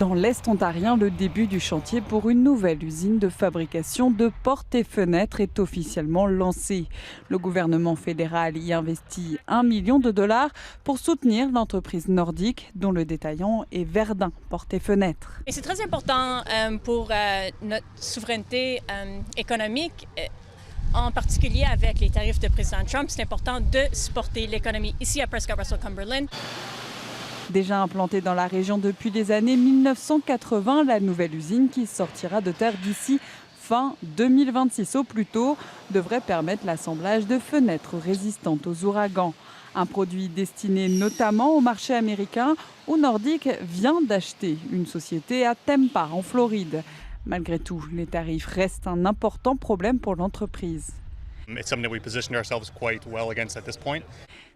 Dans l'Est ontarien, le début du chantier pour une nouvelle usine de fabrication de portes et fenêtres est officiellement lancé. Le gouvernement fédéral y investit 1 million de dollars pour soutenir l'entreprise nordique dont le détaillant est Verdun Portes et Fenêtres. Et c'est très important pour notre souveraineté économique. En particulier avec les tarifs de président Trump, c'est important de supporter l'économie ici à Prescott Russell Cumberland. Déjà implantée dans la région depuis les années 1980, la nouvelle usine qui sortira de terre d'ici fin 2026 au plus tôt devrait permettre l'assemblage de fenêtres résistantes aux ouragans. Un produit destiné notamment au marché américain où Nordic vient d'acheter une société à Tampa en Floride. Malgré tout, les tarifs restent un important problème pour l'entreprise.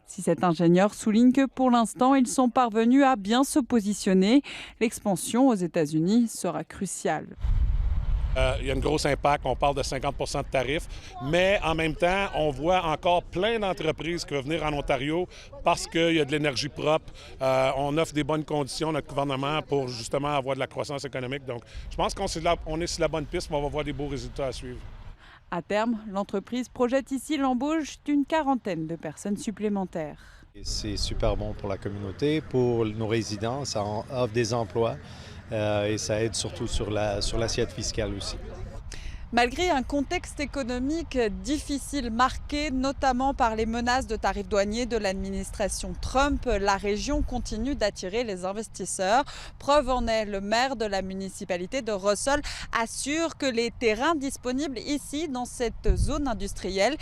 Si cet ingénieur souligne que pour l'instant, ils sont parvenus à bien se positionner, l'expansion aux États-Unis sera cruciale. Il y a un gros impact, on parle de 50 % de tarifs, mais en même temps, on voit encore plein d'entreprises qui veulent venir en Ontario parce qu'il y a de l'énergie propre. On offre des bonnes conditions, notre gouvernement, pour justement avoir de la croissance économique. Donc, je pense qu'on est sur la bonne piste, mais on va voir des beaux résultats à suivre. À terme, l'entreprise projette ici l'embauche d'une quarantaine de personnes supplémentaires. C'est super bon pour la communauté, pour nos résidents, ça offre des emplois et ça aide surtout sur l'assiette fiscale aussi. Malgré un contexte économique difficile marqué notamment par les menaces de tarifs douaniers de l'administration Trump, la région continue d'attirer les investisseurs. Preuve en est, le maire de la municipalité de Russell assure que les terrains disponibles ici dans cette zone industrielle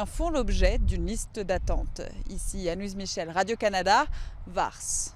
font l'objet d'une liste d'attente. Ici, Anouise Michel, Radio-Canada, Vars.